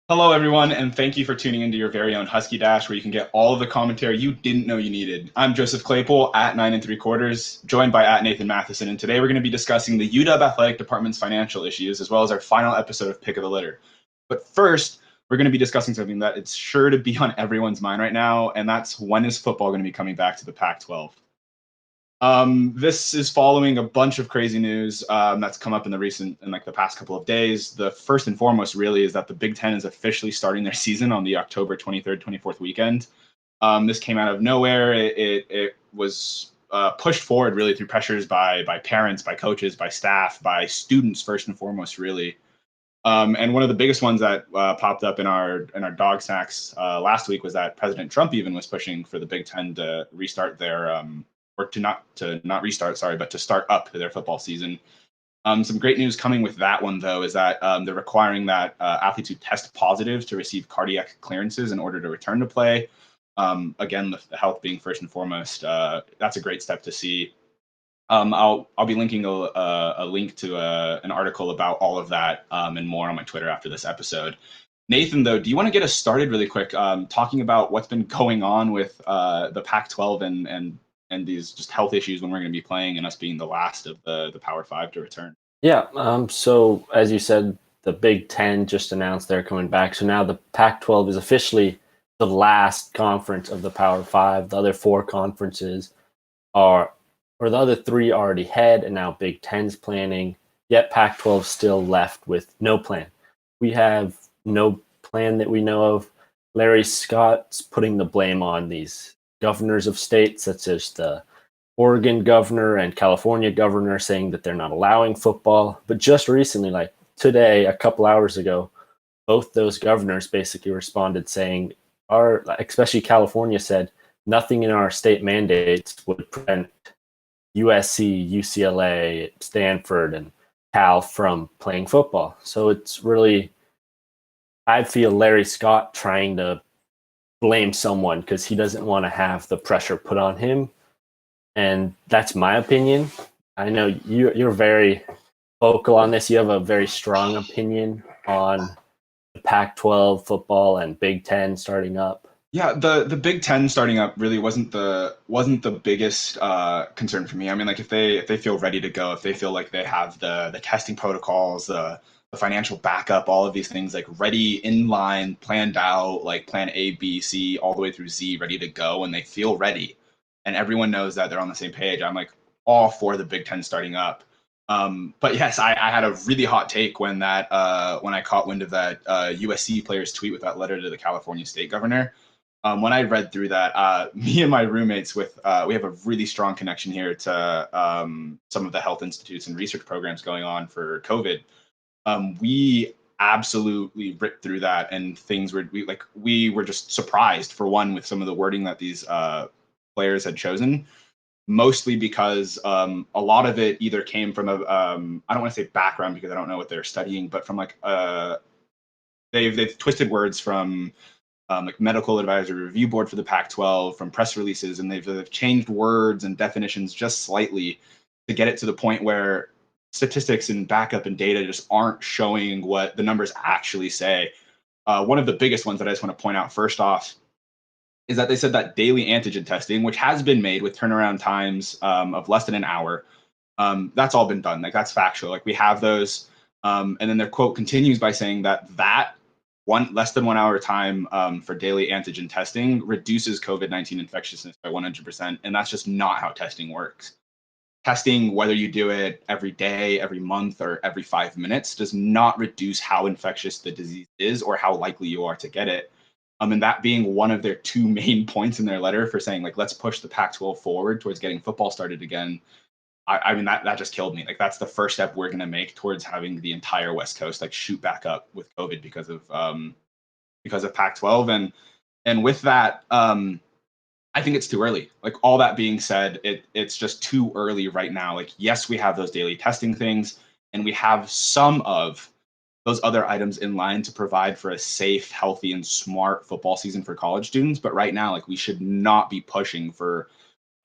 Hello, everyone, and thank you for tuning into your very own Husky Dash, where you can get all of the commentary you didn't know you needed. I'm Joseph Claypoole at 9 3/4, joined by at Nathan Mathisen, and today we're going to be discussing the UW Athletic Department's financial issues, as well as our final episode of Pick of the Litter. But first, we're going to be discussing something that it's sure to be on everyone's mind right now, and that's when is football going to be coming back to the Pac-12? This is following a bunch of crazy news that's come up in the past couple of days. The first and foremost really is that the Big Ten is officially starting their season on the October 23rd, 24th weekend. This came out of nowhere. It was pushed forward really through pressures by parents, by coaches, by staff, by students first and foremost, really. And one of the biggest ones that popped up in our dog snacks last week was that President Trump even was pushing for the Big Ten to restart their or to not restart, sorry, but to start up their football season. Some great news coming with that one, though, is that they're requiring that athletes who test positive to receive cardiac clearances in order to return to play. Again, the health being first and foremost. That's a great step to see. I'll be linking a link to an article about all of that and more on my Twitter after this episode. Nathan, though, do you want to get us started really quick, talking about what's been going on with the Pac-12 and these just health issues when we're going to be playing and us being the last of the Power Five to return? Yeah. So as you said, the Big Ten just announced they're coming back. So now the Pac-12 is officially the last conference of the Power Five. The other four conferences or the other three already had, and now Big Ten's planning. Yet Pac-12 still left with no plan. We have no plan that we know of. Larry Scott's putting the blame on these governors of states, such as the Oregon governor and California governor, saying that they're not allowing football. But just recently, like today, a couple hours ago, both those governors basically responded saying, especially California said, nothing in our state mandates would prevent USC, UCLA, Stanford, and Cal from playing football. So it's really, I feel Larry Scott trying to blame someone because he doesn't want to have the pressure put on him. And that's my opinion. I know you're very vocal on this. You have a very strong opinion on the Pac-12 football and Big Ten starting up. Yeah, the Big Ten starting up really wasn't the biggest concern for me. I mean, like if they feel ready to go, if they feel like they have the testing protocols, the financial backup, all of these things like ready, in line, planned out, like plan A, B, C, all the way through Z, ready to go, and they feel ready, and everyone knows that they're on the same page. I'm like all for the Big Ten starting up. But yes, I had a really hot take when I caught wind of that USC player's tweet with that letter to the California state governor. When I read through that, me and my roommates we have a really strong connection here to some of the health institutes and research programs going on for COVID. We absolutely ripped through that, and we were just surprised, for one, with some of the wording that these players had chosen, mostly because a lot of it either came from I don't want to say background because I don't know what they're studying, but from they've twisted words from like medical advisory review board for the Pac-12, from press releases, and they've changed words and definitions just slightly to get it to the point where statistics and backup and data just aren't showing what the numbers actually say. One of the biggest ones that I just want to point out first off is that they said that daily antigen testing, which has been made with turnaround times of less than an hour, that's all been done. Like that's factual. Like we have those. And then their quote continues by saying that less than 1 hour time for daily antigen testing reduces COVID-19 infectiousness by 100%. And that's just not how testing works. Testing, whether you do it every day, every month, or every 5 minutes, does not reduce how infectious the disease is or how likely you are to get it. And that being one of their two main points in their letter for saying, like, let's push the Pac-12 forward towards getting football started again. I mean, that just killed me. Like, that's the first step we're going to make towards having the entire West Coast like shoot back up with COVID because of Pac-12. And with that, I think it's too early. Like, all that being said, it's just too early right now. Like, yes, we have those daily testing things, and we have some of those other items in line to provide for a safe, healthy, and smart football season for college students. But right now, like, we should not be pushing for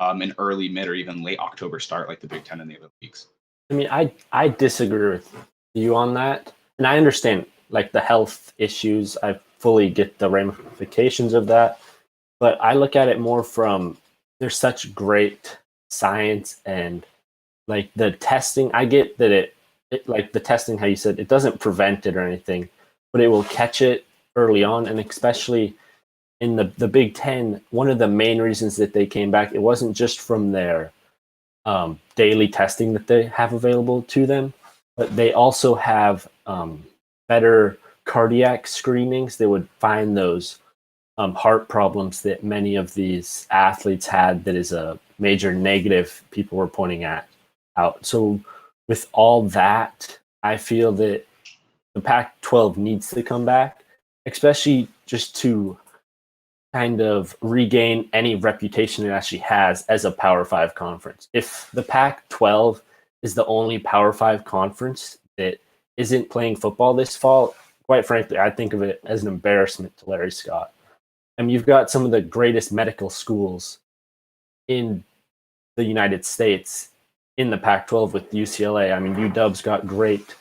an early, mid, or even late October start like the Big Ten and the other leagues. I mean, I disagree with you on that. And I understand like the health issues. I fully get the ramifications of that, but I look at it more from there's such great science and like the testing. I get that it like the testing, how you said, it doesn't prevent it or anything, but it will catch it early on. And especially in the Big Ten, one of the main reasons that they came back, it wasn't just from their daily testing that they have available to them, but they also have better cardiac screenings. They would find those heart problems that many of these athletes had. That is a major negative people were pointing out. So with all that, I feel that the Pac-12 needs to come back, especially just to kind of regain any reputation it actually has as a Power 5 conference. If the Pac-12 is the only Power 5 conference that isn't playing football this fall, quite frankly, I think of it as an embarrassment to Larry Scott. I mean, you've got some of the greatest medical schools in the United States in the Pac-12 with UCLA. I mean, UW's got great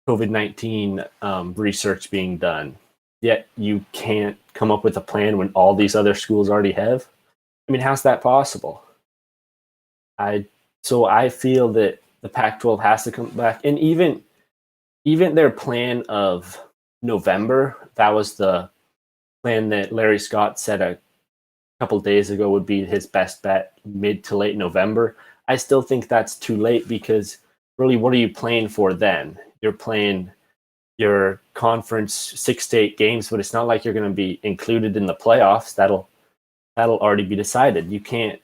COVID-19 research being done, yet you can't come up with a plan when all these other schools already have. I mean, how's that possible? So I feel that the Pac-12 has to come back, and even their plan of November, that was the plan that Larry Scott said a couple days ago would be his best bet, mid to late November. I still think that's too late, because really, what are you playing for then? You're playing your conference 6 to 8 games, but it's not like you're going to be included in the playoffs. That'll already be decided. You can't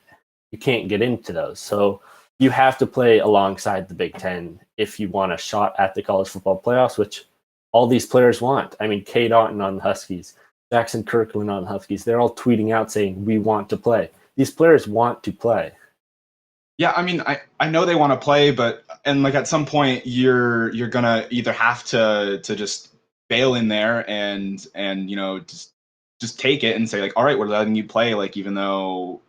get into those. So you have to play alongside the Big Ten if you want a shot at the college football playoffs, which all these players want. I mean, Cade Otton on the Huskies, Jackson Kirkland on the Huskies, they're all tweeting out saying, we want to play. These players want to play. Yeah, I mean, I know they want to play, but like at some point you're gonna either have to just bail in there and just take it and say, like, all right, we're letting you play, like, even though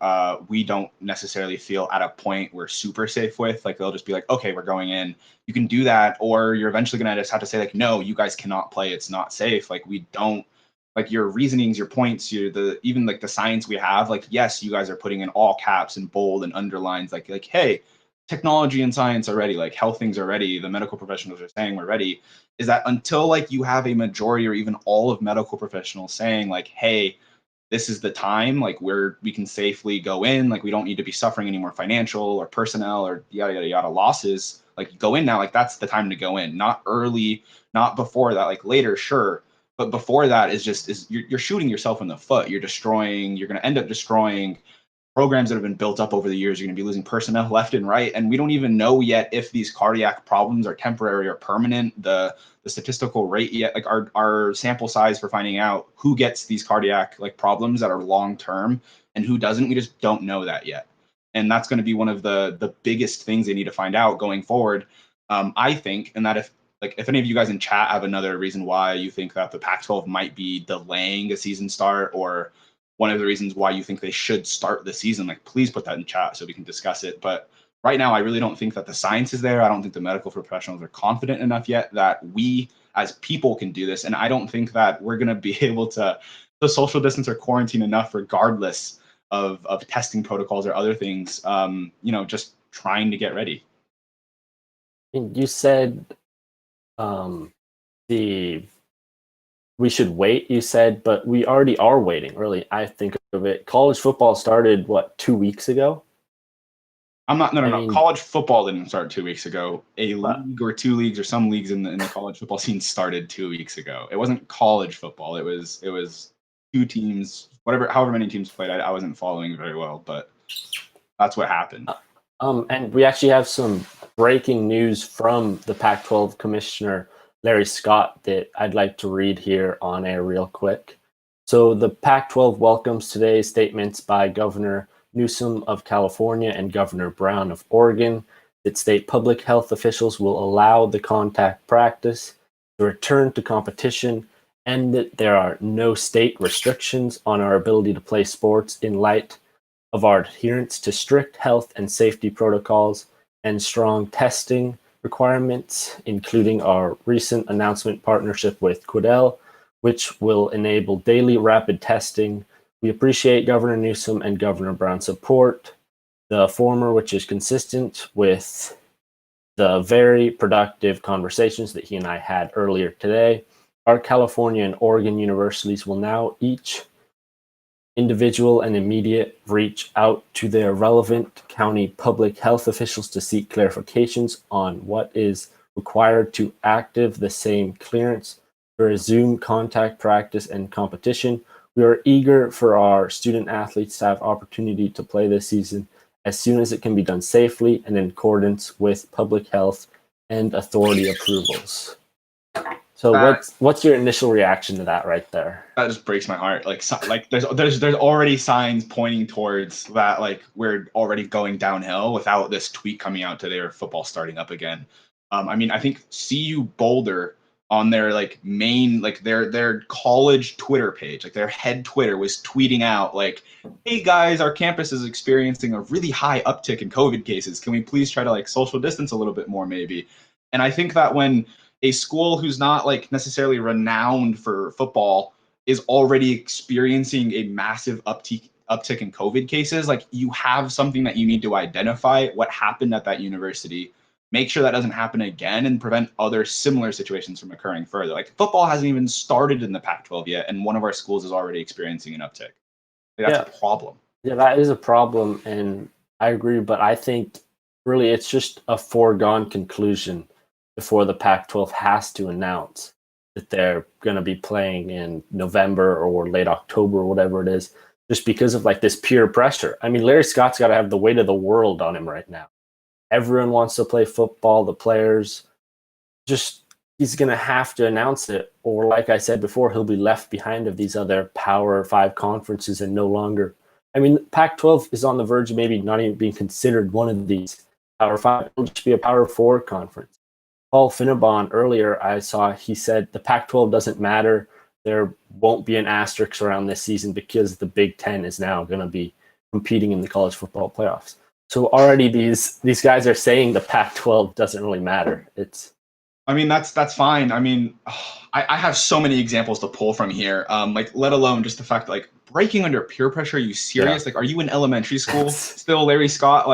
we don't necessarily feel at a point we're super safe with. Like, they'll just be like, okay, we're going in. You can do that, or you're eventually gonna just have to say, like, no, you guys cannot play. It's not safe. Like, we don't. Like, your reasonings, your points, even like the science we have, like, yes, you guys are putting in all caps and bold and underlines, like, hey, technology and science are ready, like, health things are ready, the medical professionals are saying we're ready. Is that until like you have a majority or even all of medical professionals saying, like, hey, this is the time, like, where we can safely go in, like, we don't need to be suffering any more financial or personnel or yada yada yada losses, like, go in now, like, that's the time to go in, not early, not before that, like, later, sure, but before that you're shooting yourself in the foot. You're going to end up destroying programs that have been built up over the years. You're going to be losing personnel left and right, and we don't even know yet if these cardiac problems are temporary or permanent. The statistical rate yet, like, our sample size for finding out who gets these cardiac, like, problems that are long term and who doesn't, we just don't know that yet. And that's going to be one of the biggest things they need to find out going forward, I think. And that if any of you guys in chat have another reason why you think that the Pac-12 might be delaying a season start, or one of the reasons why you think they should start the season, like, please put that in chat so we can discuss it. But right now, I really don't think that the science is there. I don't think the medical professionals are confident enough yet that we as people can do this. And I don't think that we're going to be able to social distance or quarantine enough, regardless of testing protocols or other things, just trying to get ready. You said we should wait, you said, but we already are waiting. Really, I think of it. College football started, what, 2 weeks ago? No. College football didn't start 2 weeks ago. A league or two leagues or some leagues in the college football scene started 2 weeks ago. It wasn't college football. It was two teams, however many teams played. I wasn't following very well, but that's what happened. And we actually have some breaking news from the Pac-12 commissioner, Larry Scott, that I'd like to read here on air real quick. So the Pac-12 welcomes today's statements by Governor Newsom of California and Governor Brown of Oregon that state public health officials will allow the contact practice to return to competition, and that there are no state restrictions on our ability to play sports in light of our adherence to strict health and safety protocols and strong testing, requirements, including our recent announcement partnership with Quidel, which will enable daily rapid testing. We appreciate Governor Newsom and Governor Brown's support. The former, which is consistent with the very productive conversations that he and I had earlier today. Our California and Oregon universities will now each individual and immediate reach out to their relevant county public health officials to seek clarifications on what is required to active the same clearance to resume contact practice and competition. We are eager for our student athletes to have opportunity to play this season as soon as it can be done safely and in accordance with public health and authority approvals. So what's your initial reaction to that right there? That just breaks my heart. There's already signs pointing towards that, like we're already going downhill without this tweet coming out today or football starting up again. I mean, I think CU Boulder on their main their college Twitter page, their head Twitter was tweeting out hey guys, our campus is experiencing a really high uptick in COVID cases. Can we please try to social distance a little bit more maybe? And I think that when a school who's not necessarily renowned for football is already experiencing a massive uptick in COVID cases, you have something that you need to identify what happened at that university, make sure that doesn't happen again, and prevent other similar situations from occurring further. Football hasn't even started in the Pac-12 yet, and one of our schools is already experiencing an uptick. That's a problem. Yeah, that is a problem, and I agree, but I think really it's just a foregone conclusion before the Pac-12 has to announce that they're going to be playing in November or late October or whatever it is, just because of this peer pressure. I mean, Larry Scott's got to have the weight of the world on him right now. Everyone wants to play football, the players. He's going to have to announce it, or like I said before, he'll be left behind of these other Power 5 conferences and no longer. I mean, Pac-12 is on the verge of maybe not even being considered one of these Power 5. It'll just be a Power 4 conference. Paul Finnebon earlier, I saw, he said the Pac-12 doesn't matter. There won't be an asterisk around this season because the Big Ten is now going to be competing in the college football playoffs. So already these guys are saying the Pac-12 doesn't really matter. That's fine. I mean, I have so many examples to pull from here. Let alone just the fact that breaking under peer pressure. Are you serious? Yeah. Are you in elementary school still, Larry Scott?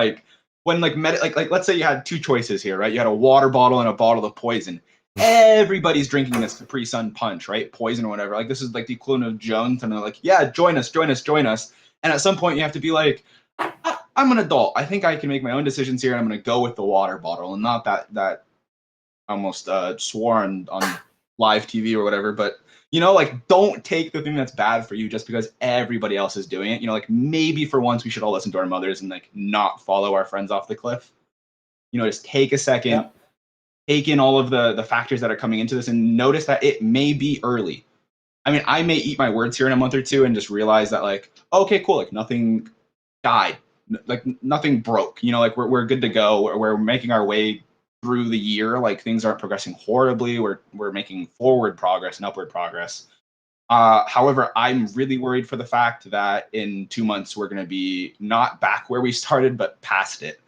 When let's say you had two choices here, right? You had a water bottle and a bottle of poison. Everybody's drinking this Capri Sun punch, right? Poison or whatever. This is the equivalent of Jones, and they're yeah, join us. And at some point you have to be I'm an adult. I think I can make my own decisions here. And I'm going to go with the water bottle and not that almost swore on live TV or whatever. But don't take the thing that's bad for you just because everybody else is doing it. Maybe for once we should all listen to our mothers and not follow our friends off the cliff. Just take a second, take in all of the factors that are coming into this, and notice that it may be early. I mean, I may eat my words here in a month or two and just realize that okay, cool, nothing died, nothing broke. We're good to go. We're making our way through the year. Things aren't progressing horribly. We're making forward progress and upward progress. However, I'm really worried for the fact that in 2 months we're going to be not back where we started, but past it.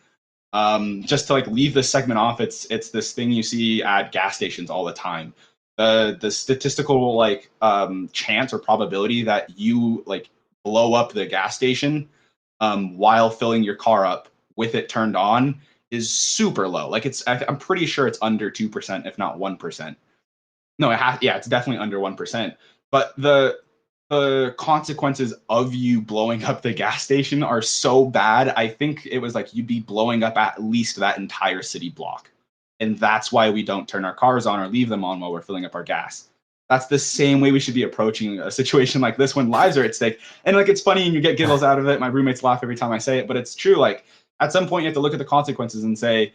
Just to leave this segment off, it's this thing you see at gas stations all the time. The statistical chance or probability that you blow up the gas station while filling your car up with it turned on is super low. I'm pretty sure it's under 2%, if not 1%. No, it's definitely under 1%. But the consequences of you blowing up the gas station are so bad. I think it was you'd be blowing up at least that entire city block. And that's why we don't turn our cars on or leave them on while we're filling up our gas. That's the same way we should be approaching a situation like this when lives are at stake. And it's funny and you get giggles out of it. My roommates laugh every time I say it, but it's true. At some point you have to look at the consequences and say,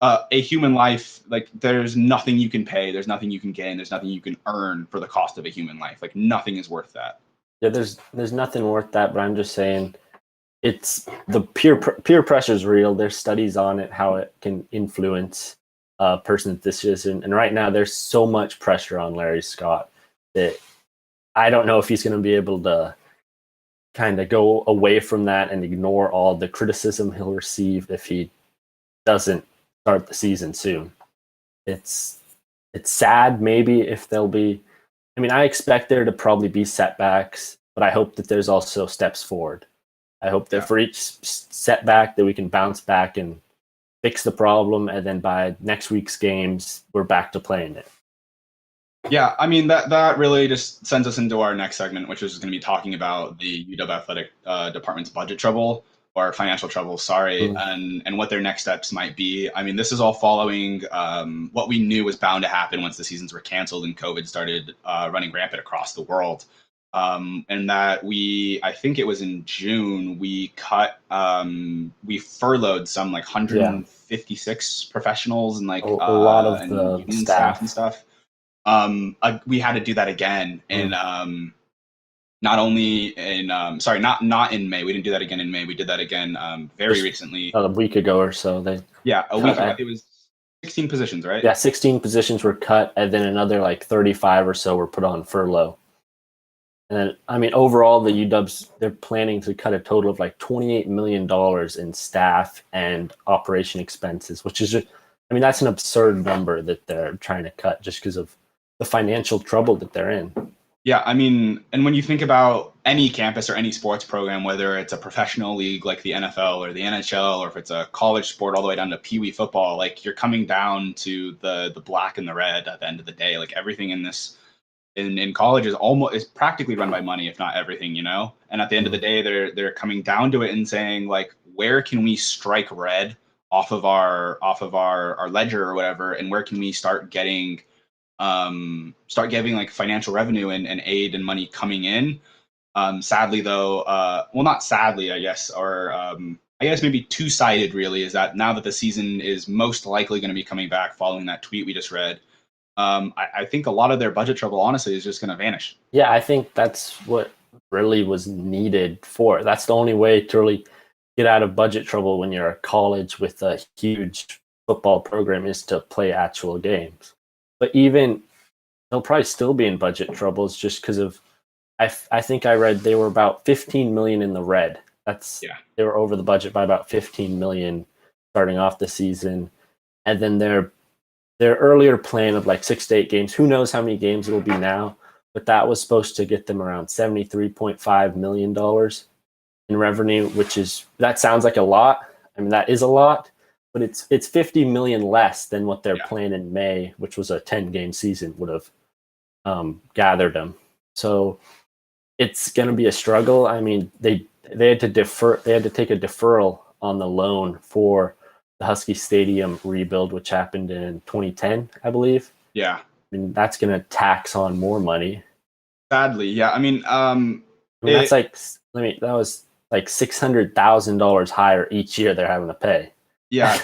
a human life, there's nothing you can pay, there's nothing you can gain, there's nothing you can earn for the cost of a human life. Nothing is worth that. Yeah, there's nothing worth that, but I'm just saying it's the peer pressure is real. There's studies on it, how it can influence a person's decision. And right now there's so much pressure on Larry Scott that I don't know if he's going to be able to kind of go away from that and ignore all the criticism he'll receive if he doesn't start the season soon. it's sad maybe if there'll be. I mean, I expect there to probably be setbacks, but I hope that there's also steps forward. I hope that for each setback that we can bounce back and fix the problem, and then by next week's games, we're back to playing it. Yeah, I mean that really just sends us into our next segment, which is going to be talking about the UW athletic department's budget trouble or financial trouble, sorry, and what their next steps might be. I mean, this is all following what we knew was bound to happen once the seasons were canceled and COVID started running rampant across the world. And that I think it was in June, we furloughed some like 156 professionals and like a lot of and the union staff and stuff. We had to do that again, and not in May. We didn't do that again in May. We did that again very recently, a week ago or so. A week ago. It was 16 positions, right? Yeah, 16 positions were cut, and then another like 35 or so were put on furlough. And I mean, overall, the UWs, they're planning to cut a total of like $28 million in staff and operation expenses, which is just, I mean, that's an absurd number that they're trying to cut just because of the financial trouble that they're in. Yeah, I mean, and when you think about any campus or any sports program, whether it's a professional league like the NFL or the NHL, or if it's a college sport all the way down to Pee Wee football, like you're coming down to the black and the red at the end of the day. Like everything in this in college is practically run by money, if not everything, you know. And at the end of the day, they're coming down to it and saying like, where can we strike red off of our ledger or whatever, and where can we start giving like financial revenue and aid and money coming in. Sadly though, well, not sadly, I guess, or I guess maybe two-sided really, is that now that the season is most likely going to be coming back following that tweet we just read, I think a lot of their budget trouble, honestly, is just going to vanish. Yeah, I think that's what really was needed for. That's the only way to really get out of budget trouble when you're a college with a huge football program is to play actual games. But even they'll probably still be in budget troubles just because of. I think I read they were about 15 million in the red. They were over the budget by about 15 million starting off the season, and then their earlier plan of like 6 to 8 games. Who knows how many games it will be now? But that was supposed to get them around $73.5 million in revenue, that sounds like a lot. I mean, that is a lot, but it's 50 million less than what their plan in May, which was a 10-game season, would have gathered them. So it's going to be a struggle. I mean, they had to defer. They had to take a deferral on the loan for the Husky Stadium rebuild, which happened in 2010, I believe. Yeah. I mean, that's going to tax on more money. Sadly, yeah. I mean, that's like, that was like $600,000 higher each year they're having to pay. Yeah,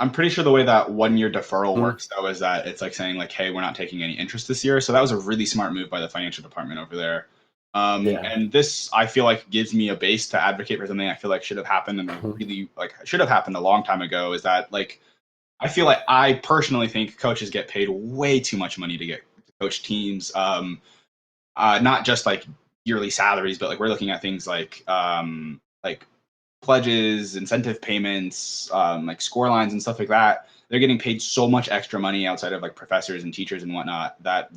I'm pretty sure the way that 1-year deferral works though is that it's like saying like, hey, we're not taking any interest this year. So that was a really smart move by the financial department over there. And this, I feel like, gives me a base to advocate for something I feel like should have happened and really like should have happened a long time ago. Is that like, I feel like I personally think coaches get paid way too much money to coach teams. Not just like yearly salaries, but like we're looking at things like pledges, incentive payments, like score lines and stuff like that. They're getting paid so much extra money outside of like professors and teachers and whatnot that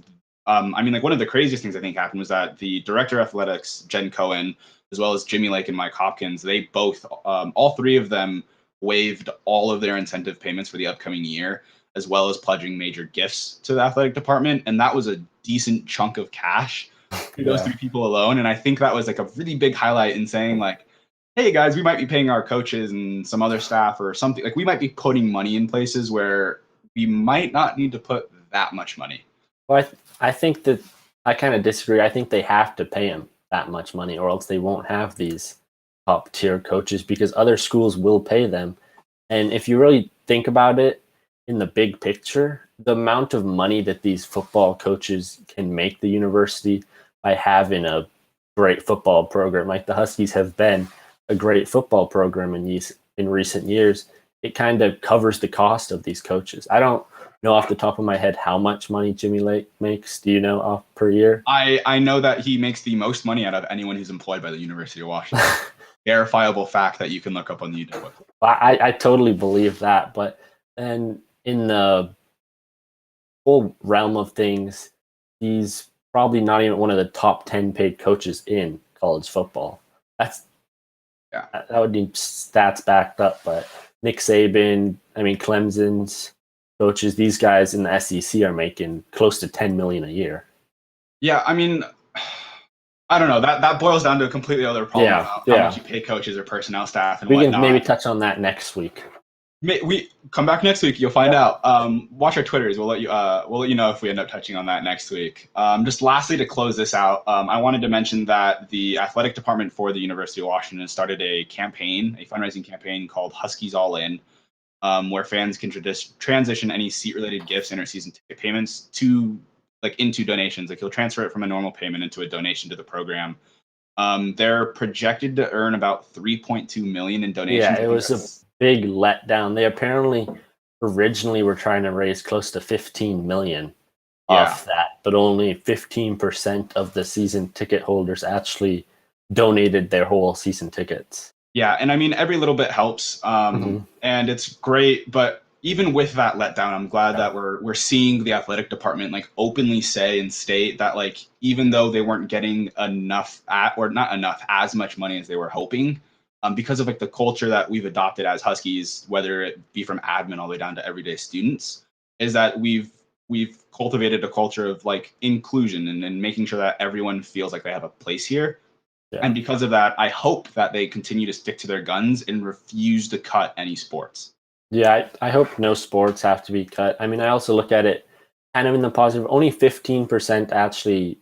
I mean, like one of the craziest things I think happened was that the director of athletics, Jen Cohen, as well as Jimmy Lake and Mike Hopkins, they both, all three of them waived all of their incentive payments for the upcoming year, as well as pledging major gifts to the athletic department. And that was a decent chunk of cash to those three people alone. And I think that was like a really big highlight in saying like, hey guys, we might be paying our coaches and some other staff or something. Like we might be putting money in places where we might not need to put that much money. Well, I think that I kind of disagree. I think they have to pay them that much money or else they won't have these top tier coaches because other schools will pay them. And if you really think about it in the big picture, the amount of money that these football coaches can make the university by having a great football program, like the Huskies have been a great football program in recent years, it kind of covers the cost of these coaches. I don't know off the top of my head how much money Jimmy Lake makes. Do you know per year? I know that he makes the most money out of anyone who's employed by the University of Washington. Verifiable fact that you can look up on the UW website. I totally believe that, but then in the whole realm of things, he's probably not even one of the top 10 paid coaches in college football. That would need stats backed up, but Nick Saban, Clemson's coaches, these guys in the SEC are making close to $10 million a year. Yeah, I mean, I don't know. That boils down to a completely other problem about how much you pay coaches or personnel staff and whatnot. We can maybe touch on that next week. We come back next week. You'll find out. Watch our Twitters. We'll let you know if we end up touching on that next week. Just lastly, to close this out, I wanted to mention that the athletic department for the University of Washington started a fundraising campaign called Huskies All In, where fans can transition any seat-related gifts and or season ticket payments into donations. Like, you'll transfer it from a normal payment into a donation to the program. They're projected to earn about $3.2 million in donations. Yeah, it was a big letdown. They apparently originally were trying to raise close to $15 million off that, but only 15% of the season ticket holders actually donated their whole season tickets. Yeah, and I mean, every little bit helps, and it's great. But even with that letdown, I'm glad that we're seeing the athletic department like openly say and state that, like, even though they weren't getting as much money as they were hoping, because of like the culture that we've adopted as Huskies, whether it be from admin all the way down to everyday students, is that we've cultivated a culture of like inclusion and making sure that everyone feels like they have a place here. Yeah. And because of that, I hope that they continue to stick to their guns and refuse to cut any sports. Yeah, I hope no sports have to be cut. I mean, I also look at it kind of in the positive. Only 15% actually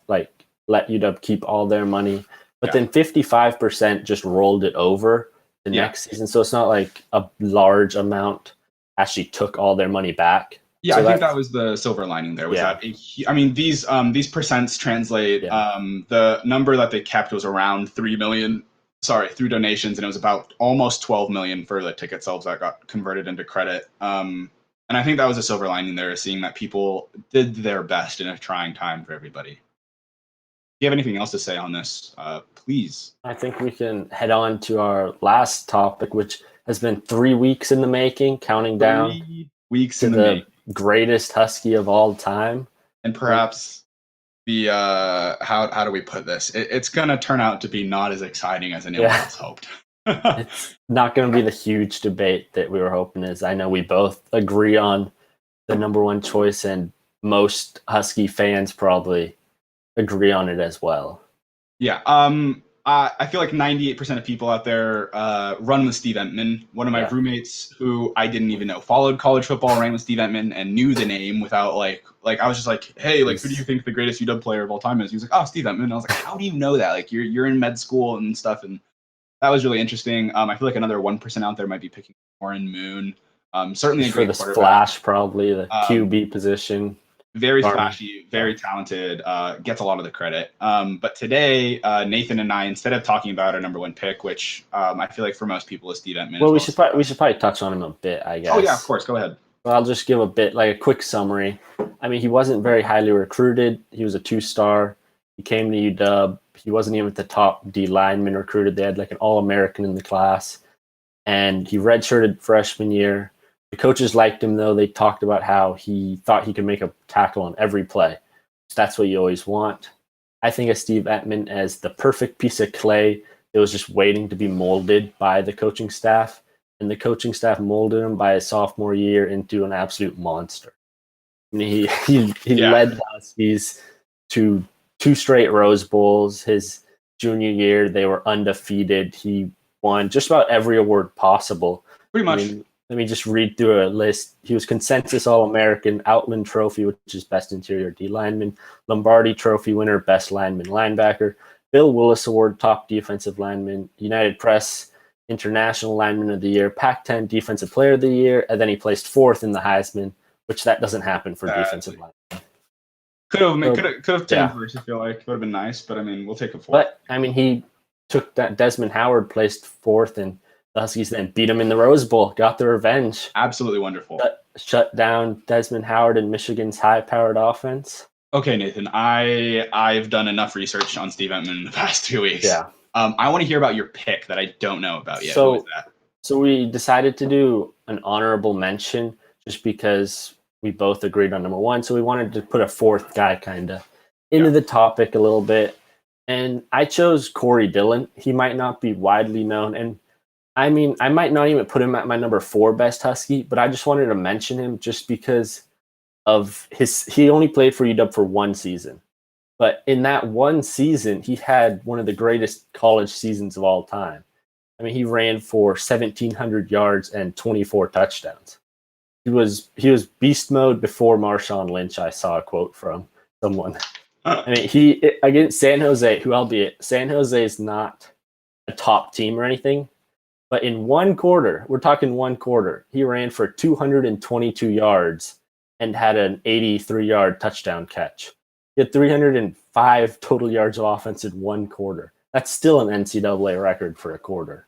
let UW keep all their money, but then 55% just rolled it over the next season. So it's not like a large amount actually took all their money back. Yeah, so I think that was the silver lining there. These percents translate. The number that they kept was around 3 million. Through donations, and it was about almost 12 million for the ticket sales that got converted into credit. And I think that was a silver lining there, seeing that people did their best in a trying time for everybody. If you have anything else to say on this, please. I think we can head on to our last topic, which has been 3 weeks in the making, counting down 3 weeks to the greatest Husky of all time. And perhaps the how do we put this? It's gonna turn out to be not as exciting as anyone else hoped. It's not going to be the huge debate that we were hoping. I know we both agree on the number one choice, and most Husky fans probably agree on it as well. Yeah. I feel like 98% of people out there run with Steve Edmond. One of my roommates, who I didn't even know followed college football, ran with Steve Edmond and knew the name without like I was just like, hey, like, who do you think the greatest UW player of all time is? He was like, oh, Steve Edmond. And I was like, how do you know that? Like, you're in med school and stuff, and that was really interesting. I feel like another 1% out there might be picking Warren Moon. Certainly for the splash, probably the QB position. Very flashy, very talented, gets a lot of the credit. But today, Nathan and I, instead of talking about our number one pick, which I feel like for most people is Steve Edmond. Well, we should probably touch on him a bit, I guess. Oh, yeah, of course. Go ahead. Well, I'll just give a quick summary. I mean, he wasn't very highly recruited. He was a 2-star. He came to UW. He wasn't even the top D lineman recruited. They had like an All-American in the class. And he redshirted freshman year. The coaches liked him, though. They talked about how he thought he could make a tackle on every play. So that's what you always want. I think of Steve Edmond as the perfect piece of clay that was just waiting to be molded by the coaching staff. And the coaching staff molded him by his sophomore year into an absolute monster. I mean, he led the Huskies to 2 straight Rose Bowls. His junior year, they were undefeated. He won just about every award possible. Pretty much. I mean, let me just read through a list. He was consensus All-American, Outland Trophy, which is Best Interior D Lineman, Lombardi Trophy winner, Best Lineman Linebacker, Bill Willis Award, Top Defensive Lineman, United Press International Lineman of the Year, Pac-10 Defensive Player of the Year, and then he placed 4th in the Heisman, which that doesn't happen for defensive linemen. Could have taken first, I feel like. Would have been nice, but I mean, we'll take a 4th. But I mean, he took that. Desmond Howard placed 4th, and the Huskies then beat him in the Rose Bowl, got the revenge. Absolutely wonderful. Shut down Desmond Howard and Michigan's high-powered offense. Okay, Nathan, I've done enough research on Steve Edmond in the past 2 weeks. Yeah. I want to hear about your pick that I don't know about yet. So, who is that? So we decided to do an honorable mention just because we both agreed on number one. So we wanted to put a fourth guy kind of into the topic a little bit. And I chose Corey Dillon. He might not be widely known. And I mean, I might not even put him at my number 4 best Husky, but I just wanted to mention him just because of he only played for UW for one season. But in that one season, he had one of the greatest college seasons of all time. I mean, he ran for 1,700 yards and 24 touchdowns. He was beast mode before Marshawn Lynch. I saw a quote from someone. I mean, he against San Jose, who albeit San Jose is not a top team or anything, but in one quarter, we're talking one quarter, he ran for 222 yards and had an 83-yard touchdown catch. He had 305 total yards of offense in one quarter. That's still an NCAA record for a quarter.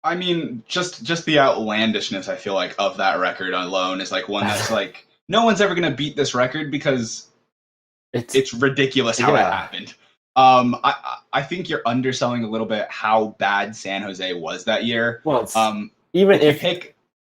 I mean, just the outlandishness, I feel like, of that record alone is like one that's like, no one's ever going to beat this record because it's ridiculous how it happened. I think you're underselling a little bit how bad San Jose was that year. Well, even if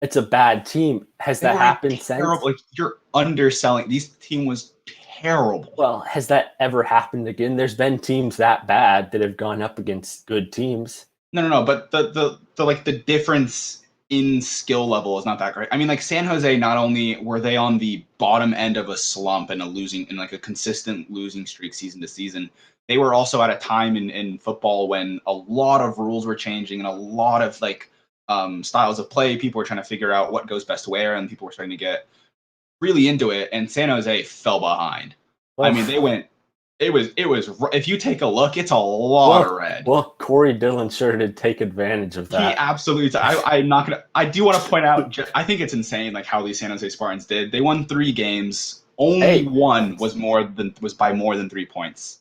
it's a bad team, has that happened since? Like, you're underselling. This team was terrible. Well, has that ever happened again? There's been teams that bad that have gone up against good teams. No. But the difference in skill level is not that great. I mean, like San Jose, not only were they on the bottom end of a slump and a consistent losing streak season to season, they were also at a time in football when a lot of rules were changing and a lot of styles of play. People were trying to figure out what goes best where, and people were starting to get really into it. And San Jose fell behind. Well, I mean, they went. It was. If you take a look, it's a lot of red. Well, Corey Dillon sure did take advantage of that. He absolutely. I'm not gonna. I do want to point out. I think it's insane, like how these San Jose Spartans did. They won 3 games. Only one was by more than 3 points.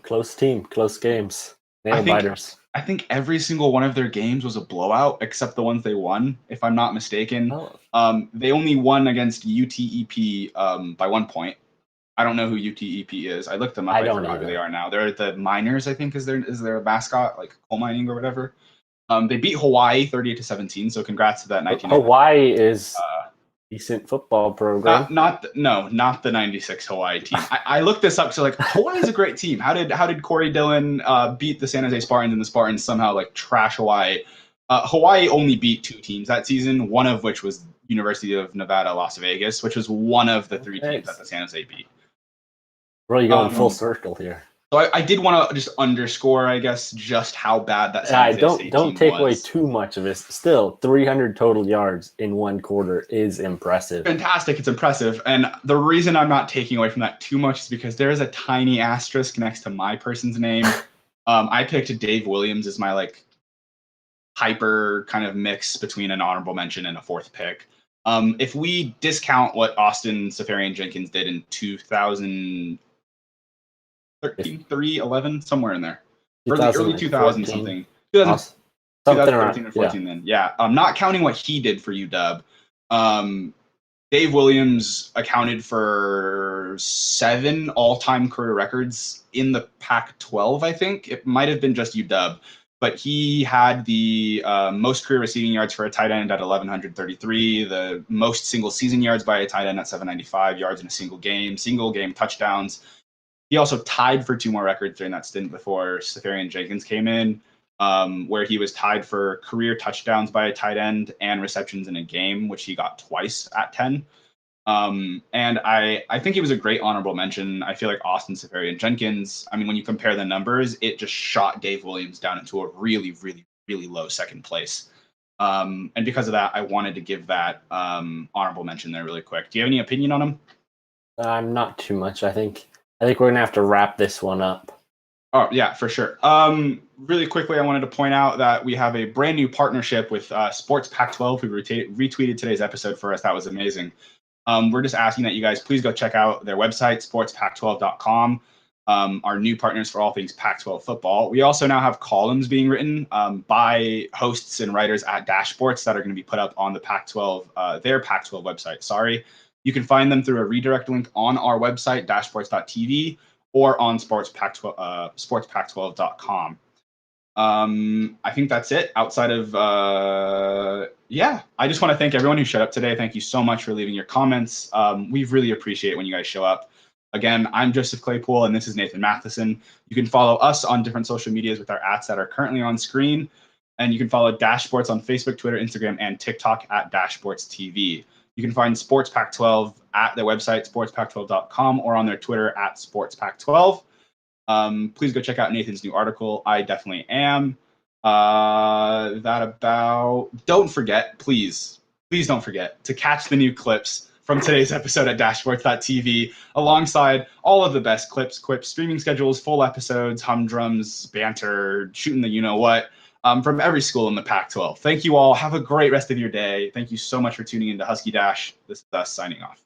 Close team, close games, nail biters. I think every single one of their games was a blowout, except the ones they won, if I'm not mistaken. Oh. They only won against UTEP by 1 point. I don't know who UTEP is. I looked them up. I forgot who they are now. They're the Miners, I think, is their mascot, like coal mining or whatever. They beat Hawaii 38-17. So congrats to that 19. Hawaii is decent football program. Not the 96 Hawaii team. I looked this up. So like Hawaii is a great team. How did Corey Dillon beat the San Jose Spartans and the Spartans somehow like trash Hawaii? Hawaii only beat 2 teams that season, one of which was University of Nevada, Las Vegas, which was one of the 3 teams that the San Jose beat. Really going full circle here. So I did want to just underscore, I guess, just how bad that San Jose State don't team take was. Away too much of it. Still, 300 total yards in one quarter is impressive. Fantastic. It's impressive. And the reason I'm not taking away from that too much is because there is a tiny asterisk next to my person's name. I picked Dave Williams as my hyper kind of mix between an honorable mention and a 4th pick. If we discount what Austin Safarian-Jenkins did in 2013, 11, somewhere in there. Early 2000 something. 2013 or 14 then. Yeah. Not counting what he did for UW. Dave Williams accounted for 7 all-time career records in the Pac-12, I think. It might have been just UW. But he had the most career receiving yards for a tight end at 1,133, the most single season yards by a tight end at 795 yards in a single game touchdowns. He also tied for 2 more records during that stint before Safarian-Jenkins came in, where he was tied for career touchdowns by a tight end and receptions in a game, which he got twice at 10. And I think he was a great honorable mention. I feel like Austin Safarian-Jenkins, I mean, when you compare the numbers, it just shot Dave Williams down into a really, really, really low 2nd place. And because of that, I wanted to give that honorable mention there really quick. Do you have any opinion on him? Not too much. I think we're going to have to wrap this one up. Oh, yeah, for sure. Really quickly, I wanted to point out that we have a brand new partnership with Sports Pac-12, who retweeted today's episode for us. That was amazing. We're just asking that you guys please go check out their website, sportspac12.com. Our new partners for all things Pac-12 football. We also now have columns being written by hosts and writers at Dash Sports that are going to be put up on the Pac-12, their Pac-12 website. Sorry. You can find them through a redirect link on our website, dashsports.tv, or on sportspac12.com. I think that's it. Outside of yeah, I just want to thank everyone who showed up today. Thank you so much for leaving your comments. We really appreciate when you guys show up. Again, I'm Joseph Claypoole, and this is Nathan Mathisen. You can follow us on different social medias with our @ that are currently on screen, and you can follow Dash Sports on Facebook, Twitter, Instagram, and TikTok at Dash Sports TV. You can find Sports Pac-12 at their website, sportspac12.com, or on their Twitter at sportspac12. Please go check out Nathan's new article. I definitely am. Don't forget, please don't forget to catch the new clips from today's episode at dashsports.tv, alongside all of the best clips, quips, streaming schedules, full episodes, humdrums, banter, shooting the you-know-what, from every school in the Pac-12. Thank you all. Have a great rest of your day. Thank you so much for tuning into Husky Dash. This is us signing off.